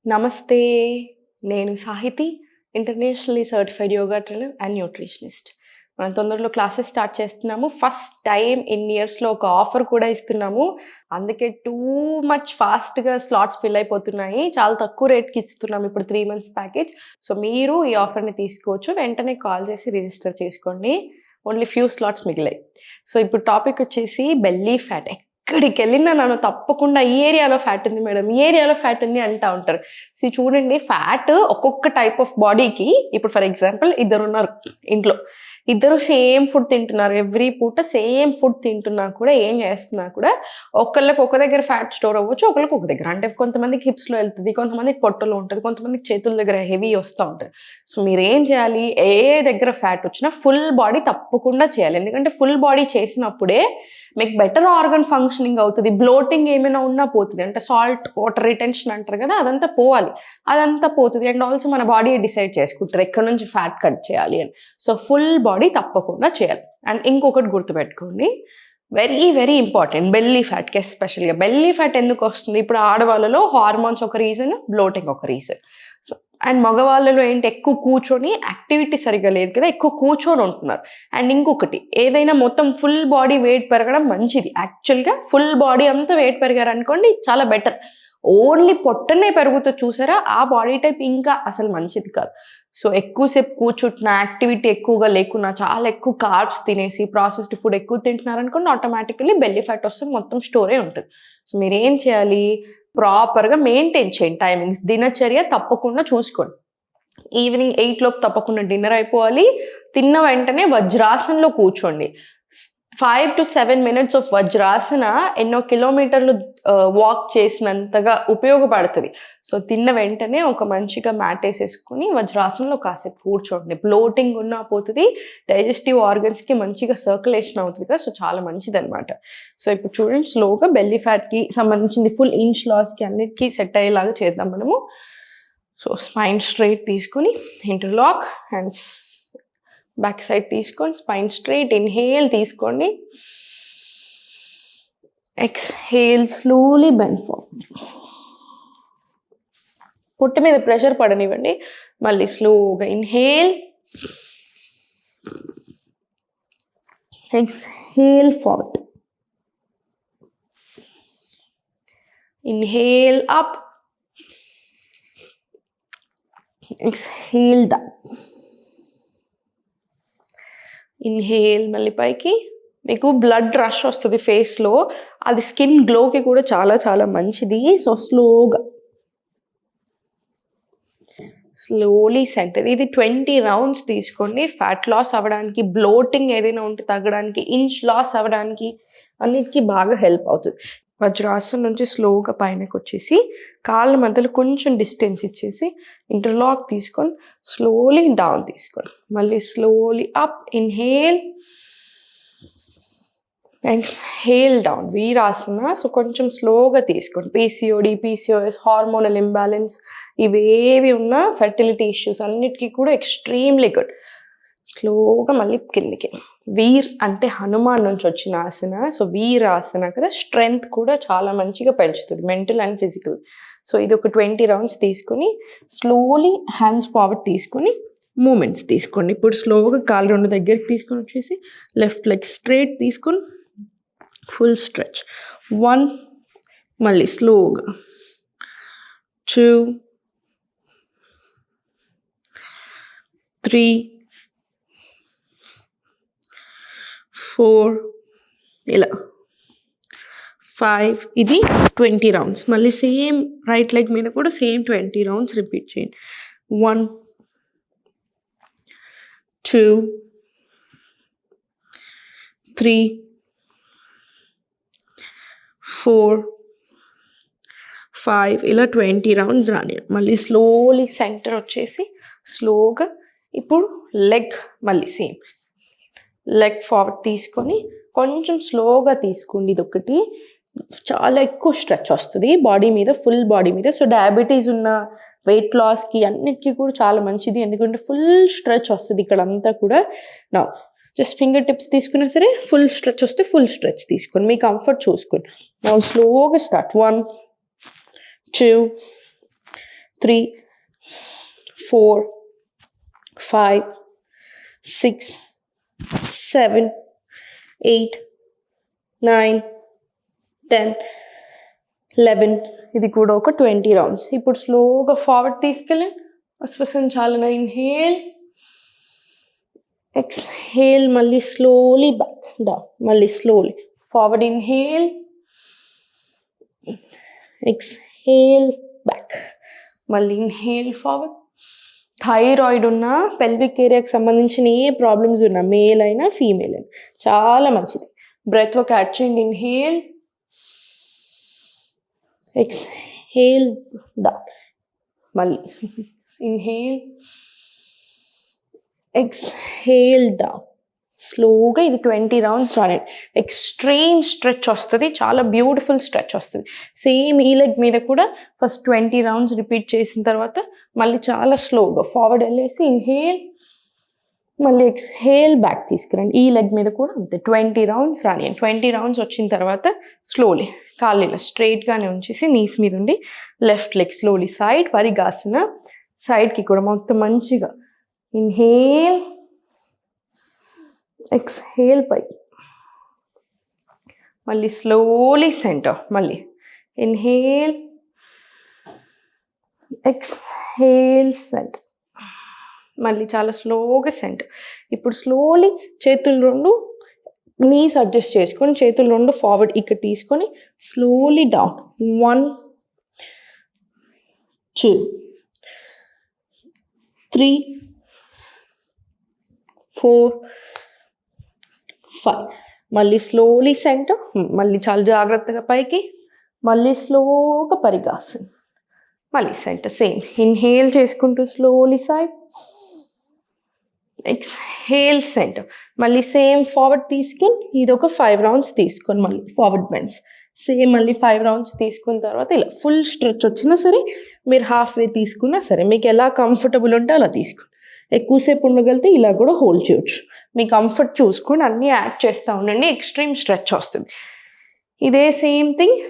నమస్తే. నేను Sahithi, internationally certified yoga trainer and nutritionist. మనం తొందరలో క్లాసెస్ స్టార్ట్ చేస్తున్నాము. ఫస్ట్ టైమ్ ఇన్ ఇయర్స్‌లో ఒక ఆఫర్ కూడా ఇస్తున్నాము. అందుకే టూ మచ్ ఫాస్ట్‌గా స్లాట్స్ ఫిల్ అయిపోతున్నాయి. చాలా తక్కువ రేట్‌కి ఇస్తున్నాము ఇప్పుడు 3 మంత్స్ ప్యాకేజ్. సో, మీరు ఈ ఆఫర్‌ని తీసుకోవచ్చు. వెంటనే కాల్ చేసి రిజిస్టర్ చేసుకోండి. ఓన్లీ ఫ్యూ స్లాట్స్ మిగిలాయి. సో, ఇప్పుడు టాపిక్ వచ్చేసి బెల్లీ ఫ్యాట్. ఎక్కడికెళ్ళినా నన్ను తప్పకుండా ఈ ఏరియాలో ఫ్యాట్ ఉంది మేడం, ఈ ఏరియాలో ఫ్యాట్ ఉంది అంటా ఉంటారు. చూడండి, ఫ్యాట్ ఒక్కొక్క టైప్ ఆఫ్ బాడీకి, ఇప్పుడు ఫర్ ఎగ్జాంపుల్ ఇద్దరున్నారు ఇంట్లో. ఇద్దరు సేమ్ ఫుడ్ తింటున్నారు. ఎవ్రీ పూట సేమ్ ఫుడ్ తింటున్నా కూడా, ఏం చేస్తున్నా కూడా ఒకళ్ళకి ఒక దగ్గర ఫ్యాట్ స్టోర్ అవ్వచ్చు, ఒకళ్ళకి ఒక దగ్గర. అంటే కొంతమందికి హిప్స్‌లో వెళ్తది, కొంతమందికి పొట్టలో ఉంటది, కొంతమందికి చేతుల దగ్గర హెవీ వస్తా ఉంటది. సో, మీరేం చేయాలి? ఏ దగ్గర ఫ్యాట్ వచ్చినా ఫుల్ బాడీ తప్పకుండా చేయాలి. ఎందుకంటే ఫుల్ బాడీ చేసినప్పుడే మీకు బెటర్ ఆర్గన్ ఫంక్షనింగ్ అవుతది. బ్లోటింగ్ ఏమైనా ఉన్నా పోతది. అంటే సాల్ట్, వాటర్ రిటెన్షన్ అంటారు కదా! అదంతా పోవాలి. అదంతా పోతది. అండ్ ఆల్సో మన బాడీ డిసైడ్ చేసుకుంటది ఎక్కడి నుంచి ఫ్యాట్ కట్ చేయాలి అని. సో, ఫుల్ బాడీ తప్పకుండా చేయాలి. అండ్ ఇంకొకటి గుర్తుపెట్టుకోండి, వెరీ వెరీ ఇంపార్టెంట్ బెల్లీ ఫ్యాట్‌కి ఎస్పెషల్‌గా. బెల్లీ ఫ్యాట్ ఎందుకొస్తుంది? ఇప్పుడు ఆడవాళ్ళలో హార్మోన్స్ ఒక రీజన్, బ్లోటింగ్ ఒక రీజన్. సో, అండ్ మగవాళ్ళలో ఏంటి, ఎక్కువ కూర్చొని యాక్టివిటీ సరిగ్గా లేదు కదా! ఎక్కువ కూర్చొని ఉంటున్నారు. అండ్ ఇంకొకటి, ఏదైనా మొత్తం ఫుల్ బాడీ వెయిట్ పెరగడం మంచిది. యాక్చువల్‌గా ఫుల్ బాడీ అంతా వెయిట్ పెరిగారనుకోండి చాలా బెటర్. ఓన్లీ పొట్టనే పెరుగుతది చూసారా? ఆ బాడీ టైప్ ఇంకా అసలు మంచిది కాదు. సో, ఎక్కువసేపు కూర్చుంటున్నా, యాక్టివిటీ ఎక్కువగా లేకున్నా, చాలా ఎక్కువ కార్బ్స్ తినేసి, ప్రాసెస్డ్ ఫుడ్ ఎక్కువ తింటున్నారనుకోండి, ఆటోమేటికల్లీ బెల్లీ ఫ్యాట్ వస్తుంది. మొత్తం స్టోరే ఉంటది. సో, మీరేం చేయాలి? ప్రాపర్‌గా మెయింటైన్ చేయండి టైమింగ్స్. దినచర్య తప్పకుండా చూసుకోండి. ఈవినింగ్ 8 లోపు తప్పకుండా డిన్నర్ అయిపోవాలి. తిన్న వెంటనే వజ్రాసనంలో కూర్చోండి. 5-7 మినిట్స్ ఆఫ్ వజ్రాసన ఎన్నో కిలోమీటర్లు వాక్ చేసినంతగా ఉపయోగపడతది. సో, తిన్న వెంటనే ఒక మంచిగా మ్యాట్ ఏసేసుకొని వజ్రాసనంలో కాసేపు కూర్చోండి. బ్లోటింగ్ ఉన్నా పోతది. డైజెస్టివ్ ఆర్గన్స్‌కి మంచిగా సర్క్యులేషన్ అవుతది కదా! సో, చాలా మంచిదనమాట. సో, ఇప్పుడు చూడండి, స్లోగా బెల్లీ ఫ్యాట్‌కి సంబంధించింది ఫుల్ ఇంచ్ లాస్‌కి అన్నిటికి సెట్ అయ్యేలాగా చేద్దాం మనము. సో, స్పైన్ స్ట్రెయిట్ తీసుకొని ఇంటర్లాక్ అండ్ బ్యాక్ సైడ్ తీసుకొని స్పైన్ స్ట్రెయిట్. ఇన్హేల్ తీసుకోండి. Exhale slowly bend forward. పొట్ట మీద ప్రెషర్ పడనివ్వండి. మళ్ళీ స్లోగా inhale, exhale forward. Inhale up, exhale down. Inhale మళ్ళీ పైకి. మీకు బ్లడ్ రష్ వస్తది ఫేస్‌లో. అది స్కిన్ గ్లోకి కూడా చాలా చాలా మంచిది. So, slowly centre. ఇది 20 రౌండ్స్ తీసుకోండి. ఫ్యాట్ లాస్ అవ్వడానికి, బ్లోటింగ్ ఏదైనా ఉంటే తగ్గడానికి, ఇంచ్ లాస్ అవ్వడానికి అన్నిటికి బాగా హెల్ప్ అవుతది. వజ్రాసనం నుంచి స్లోగా పైనకొచ్చేసి కాళ్ళ మధ్యలో కొంచెం డిస్టెన్స్ ఇచ్చేసి ఇంటర్లాక్ తీసుకొని స్లోలీ డౌన్ తీసుకోండి. మళ్ళీ slowly up, inhale, exhale down. Virasana. So, కొంచెం స్లోగా తీసుకోండి. పీసీఓడి, పీసీఓఎస్, హార్మోనల్ ఇంబాలెన్స్ ఇవేవి ఉన్నా, ఫెర్టిలిటీ ఇష్యూస్ అన్నిటికీ కూడా ఎక్స్‌ట్రీమ్‌లీ గుడ్. స్లోగా మళ్ళీ కిందికి. వీర్ అంటే హనుమాన్ నుంచి వచ్చిన ఆసన. సో, వీరాసన కదా! స్ట్రెంగ్త్ కూడా చాలా మంచిగా పెంచుతుంది, మెంటల్ అండ్ ఫిజికల్. సో, ఇది ఒక 20 రౌండ్స్ తీసుకొని స్లోలీ హ్యాండ్స్ ఫార్వర్డ్ తీసుకొని మూమెంట్స్ తీసుకోండి. ఇప్పుడు స్లోగా కాళ్ళు 2 దగ్గరికి తీసుకొని వచ్చేసి లెఫ్ట్ లెగ్ స్ట్రెయిట్ తీసుకొని ఫుల్ స్ట్రెచ్. 1, మళ్ళీ స్లోగా 2, 3, 4, ఇలా 5. ఇది 20 రౌండ్స్. మళ్ళీ సేమ్ రైట్ లెగ్ మీద కూడా సేమ్ 20 రౌండ్స్ రిపీట్ చేయండి. 1, 2, 3, 4, 5 ఇలా 20 రౌండ్స్ రానివ్వండి. మళ్ళీ స్లోలీ సెంటర్ వచ్చేసి స్లోగా ఇప్పుడు లెగ్ మళ్ళీ సేమ్ లెగ్ ఫార్వర్డ్ తీసుకొని కొంచెం స్లోగా తీసుకోండి. ఇదొకటి చాలా ఎక్కువ స్ట్రెచ్ వస్తుంది బాడీ మీద, ఫుల్ బాడీ మీద. సో, డయాబెటీస్ ఉన్న, వెయిట్ లాస్కి అన్నిటికీ కూడా చాలా మంచిది. ఎందుకంటే ఫుల్ స్ట్రెచ్ వస్తుంది ఇక్కడ అంతా కూడా. నా జస్ట్ ఫింగర్ టిప్స్ తీసుకున్నా సరే ఫుల్ స్ట్రెచ్ వస్తే ఫుల్ స్ట్రెచ్ తీసుకోండి, మీ కంఫర్ట్ చూసుకోండి. నా స్లోగా స్టార్ట్. 1, 2, 3, 4, 5, 6, 7, 8, 9, 10, 11. ఇది కూడా ఒక 20 రౌండ్స్. ఇప్పుడు స్లోగా ఫార్వర్డ్ తీసుకెళ్ళండి. శ్వాసంచాలన, ఇన్హేల్, ఎక్స్హేల్, మళ్ళీ స్లోలీ బ్యాక్ డౌన్, మళ్ళీ slowly forward, inhale, exhale back, మళ్ళీ ఇన్హేల్ ఫార్వర్డ్. థైరాయిడ్ ఉన్న, పెల్విక్ ఏరియాకి సంబంధించిన ఏ ప్రాబ్లమ్స్ ఉన్నా, మేల్ అయినా ఫీమేల్ అయినా చాలా మంచిది. బ్రెత్ వర్క్ యాడ్ చేయండి. ఇన్హేల్, ఎక్స్హేల్ డౌన్, మళ్ళీ ఇన్హేల్, ఎక్స్హేల్ డౌన్. స్లోగా ఇది 20 రౌండ్స్ రానండి. ఎక్స్ట్రీమ్ స్ట్రెచ్ వస్తుంది, చాలా బ్యూటిఫుల్ స్ట్రెచ్ వస్తుంది. సేమ్ ఈ లెగ్ మీద కూడా ఫస్ట్ 20 రౌండ్స్ రిపీట్ చేసిన తర్వాత మళ్ళీ చాలా స్లోగా ఫార్వర్డ్ వెళ్ళేసి ఇన్హేల్, మళ్ళీ ఎక్స్హేల్ బ్యాక్ తీసుకురండి. ఈ లెగ్ మీద కూడా అంతే 20 రౌండ్స్ రానియండి. 20 రౌండ్స్ వచ్చిన తర్వాత స్లోలీ కాళ్ళు ఇలా స్ట్రైట్గానే ఉంచేసి నీస్ మీద ఉండి లెఫ్ట్ లెగ్ స్లోలీ సైడ్ పరిగాసన, సైడ్కి కూడా మొత్తం మంచిగా ఇన్హేల్, ఎక్స్హేల్ పైకి, మళ్ళీ స్లోలీ సెంటర్, మళ్ళీ ఇన్హేల్, ఎక్స్హేల్ సెంటర్, మళ్ళీ చాలా స్లోగా సెంటర్. ఇప్పుడు స్లోలీ చేతులు రెండు నీస్ అడ్జస్ట్ చేసుకొని చేతులు రెండు ఫార్వర్డ్ ఇక్కడ తీసుకొని స్లోలీ డౌన్. 1, 2, 3, 4, 5. మళ్ళీ స్లోలీ సెంటర్, మళ్ళీ చాలా జాగ్రత్తగా పైకి, మళ్ళీ స్లోగా పరిగాసన్, మళ్ళీ సెంటర్. సేమ్ ఇన్హేల్ చేసుకుంటూ స్లోలీ సైడ్, ఎక్స్హేల్ సెంటర్, మళ్ళీ సేమ్ ఫార్వర్డ్ తీసుకుని ఇది ఒక 5 రౌండ్స్ తీసుకొని మళ్ళీ ఫార్వర్డ్ బెండ్స్. సేమ్ మళ్ళీ 5 రౌండ్స్ తీసుకున్న తర్వాత ఇలా ఫుల్ స్ట్రెచ్ వచ్చినా సరే, మీరు హాఫ్ వే తీసుకున్నా సరే, మీకు ఎలా కంఫర్టబుల్ ఉంటే అలా తీసుకోండి. ఎక్కువసేపు ఉండగలిగితే ఇలా కూడా హోల్డ్ చేయొచ్చు. మీ కంఫర్ట్ చూసుకొని అన్నీ యాడ్ చేస్తూ ఉండండి. ఎక్స్ట్రీమ్ స్ట్రెచ్ వస్తుంది. ఇదే సేమ్ థింగ్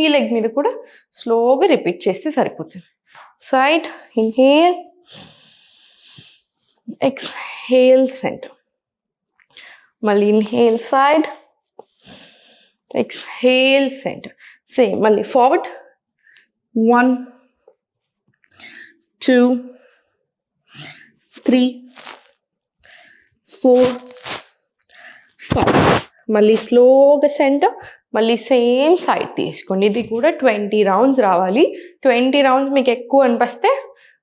ఈ లెగ్ మీద కూడా స్లోగా రిపీట్ చేస్తే సరిపోతుంది. సైడ్ ఇన్హేల్, ఎక్స్హేల్ సెంటర్, మళ్ళీ inhale side, exhale centre. Same మళ్ళీ ఫార్వర్డ్ 1, 2, 3, 4, 5. మళ్ళీ స్లోగా సెంటర్, మళ్ళీ సేమ్ సైడ్ తీసుకోండి. ఇది కూడా 20 రౌండ్స్ రావాలి. 20 రౌండ్స్ మీకు ఎక్కువ అనిపిస్తే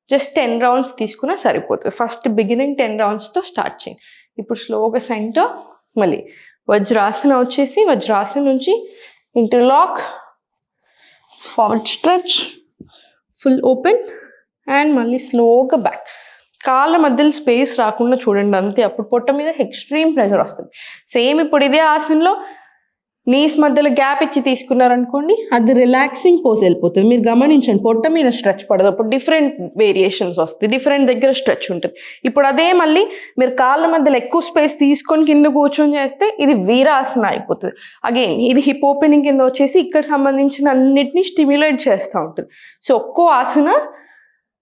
జస్ట్ 10 రౌండ్స్ తీసుకున్నా సరిపోతుంది. ఫస్ట్ బిగినింగ్ 10 రౌండ్స్తో స్టార్ట్ చేయండి. ఇప్పుడు స్లోగా సెంటర్, మళ్ళీ వజ్రాసన వచ్చేసి వజ్రాసన నుంచి interlock, forward stretch, full open, and మళ్ళీ స్లోగా బ్యాక్. కాళ్ళ మధ్యలో స్పేస్ రాకుండా చూడండి అంతే. అప్పుడు పొట్ట మీద ఎక్స్ట్రీమ్ ప్రెషర్ వస్తుంది. సేమ్ ఇప్పుడు ఇదే ఆసనలో నీస్ మధ్యలో గ్యాప్ ఇచ్చి తీసుకున్నారనుకోండి, అది రిలాక్సింగ్ పోజ్ వెళ్ళిపోతుంది. మీరు గమనించండి, పొట్ట మీద స్ట్రెచ్ పడదు. అప్పుడు డిఫరెంట్ వేరియేషన్స్ వస్తాయి, డిఫరెంట్ దగ్గర స్ట్రెచ్ ఉంటుంది. ఇప్పుడు అదే మళ్ళీ మీరు కాళ్ళ మధ్యలో ఎక్కువ స్పేస్ తీసుకొని కింద కూర్చొని చేస్తే ఇది వీరాసన అయిపోతుంది. అగైన్ ఇది హిప్ ఓపెనింగ్ కింద వచ్చేసి ఇక్కడ సంబంధించిన అన్నిటినీ స్టిమ్యులేట్ చేస్తూ ఉంటుంది. సో ఒక్కో ఆసన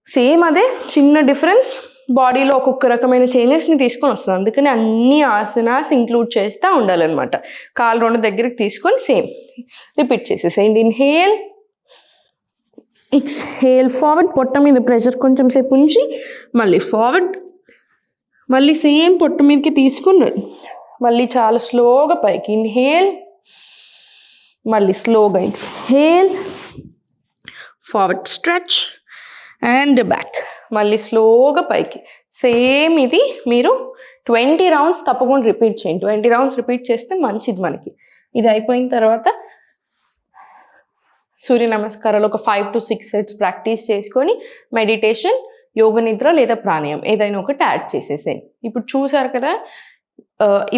సేమ్ అదే, చిన్న డిఫరెన్స్ బాడీలో ఒక్కొక్క రకమైన చేంజెస్ని తీసుకొని వస్తుంది. అందుకని అన్ని ఆసనాస్ ఇంక్లూడ్ చేస్తూ ఉండాలన్నమాట. కాళ్ళు రెండు దగ్గరికి తీసుకొని సేమ్ రిపీట్ చేసేసేయండి. ఇన్హేల్, ఎక్స్హేల్ ఫార్వర్డ్, పొట్ట మీద ప్రెషర్ కొంచెం సేపు ఉంచి మళ్ళీ ఫార్వర్డ్, మళ్ళీ సేమ్ పొట్ట మీదకి తీసుకున్నాడు, మళ్ళీ చాలా స్లోగా పైకి. ఇన్హేల్, మళ్ళీ స్లోగా exhale, forward stretch and back, మళ్ళీ స్లోగా పైకి. సేమ్ ఇది మీరు 20 రౌండ్స్ తప్పకుండా రిపీట్ చేయండి. 20 రౌండ్స్ రిపీట్ చేస్తే మంచిది మనకి. ఇది అయిపోయిన తర్వాత సూర్య నమస్కారాలు ఒక 5 to 6 సెట్స్ ప్రాక్టీస్ చేసుకొని మెడిటేషన్, యోగ నిద్ర లేదా ప్రాణాయామం ఏదైనా ఒకటి యాడ్ చేసేసేయండి. ఇప్పుడు చూసారు కదా,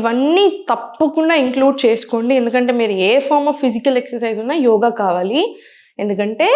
ఇవన్నీ తప్పకుండా ఇంక్లూడ్ చేసుకోండి. ఎందుకంటే మీరు ఏ ఫార్మ్ ఆఫ్ ఫిజికల్ ఎక్సర్సైజ్ ఉన్నా యోగా కావాలి. ఎందుకంటే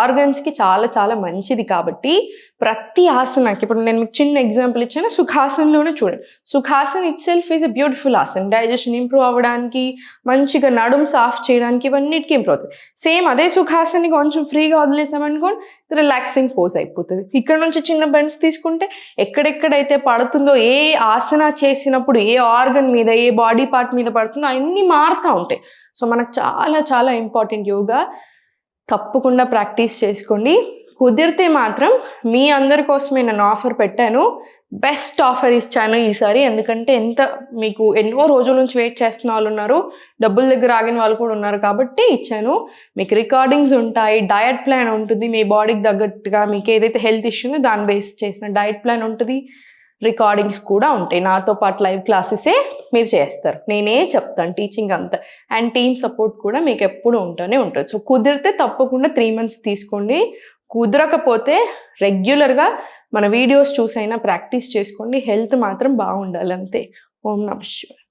ఆర్గన్స్కి చాలా చాలా మంచిది కాబట్టి ప్రతి ఆసనాకి, ఇప్పుడు నేను మీకు చిన్న ఎగ్జాంపుల్ ఇచ్చాను, సుఖాసనంలోనే చూడండి. Sukhasan itself is a beautiful asan. Digestion improve అవ్వడానికి, మంచిగా నడుము సాఫ్ చేయడానికి, ఇవన్నిటికీ ఇంప్రూవ్ అవుతుంది. సేమ్ అదే సుఖాసన్ని కొంచెం ఫ్రీగా వదిలేసామనుకోండి, రిలాక్సింగ్ పోజ్ అయిపోతుంది. ఇక్కడ నుంచి చిన్న బెండ్స్ తీసుకుంటే ఎక్కడెక్కడైతే పడుతుందో, ఏ ఆసన చేసినప్పుడు ఏ ఆర్గన్ మీద, ఏ బాడీ పార్ట్ మీద పడుతుందో అన్నీ మారుతూ ఉంటాయి. సో మనకు చాలా చాలా ఇంపార్టెంట్ యోగా. తప్పకుండా ప్రాక్టీస్ చేసుకోండి. కుదిరితే మాత్రం మీ అందరి కోసమే నేను ఆఫర్ పెట్టాను. బెస్ట్ ఆఫర్ ఇచ్చాను ఈసారి. ఎందుకంటే మీకు ఎన్నో రోజుల నుంచి వెయిట్ చేస్తున్న వాళ్ళు ఉన్నారు, డబ్బుల దగ్గర ఆగిన వాళ్ళు కూడా ఉన్నారు కాబట్టి ఇచ్చాను. మీకు రికార్డింగ్స్ ఉంటాయి, డయట్ ప్లాన్ ఉంటుంది, మీ బాడీకి తగ్గట్టుగా మీకు ఏదైతే హెల్త్ ఇష్యూ ఉందో దాన్ని బేస్ చేసిన డయట్ ప్లాన్ ఉంటుంది, రికార్డింగ్స్ కూడా ఉంటాయి. నాతో పాటు లైవ్ క్లాసెసే మీరు చేస్తారు, నేనే చెప్తాను టీచింగ్ అంతా. అండ్ టీమ్ సపోర్ట్ కూడా మీకు ఎప్పుడు ఉంటూనే ఉంటుంది. సో కుదిరితే తప్పకుండా 3 months తీసుకోండి. కుదరకపోతే రెగ్యులర్గా మన వీడియోస్ చూసైనా ప్రాక్టీస్ చేసుకోండి. హెల్త్ మాత్రం బాగుండాలి అంతే. ఓం నమః శివాయ.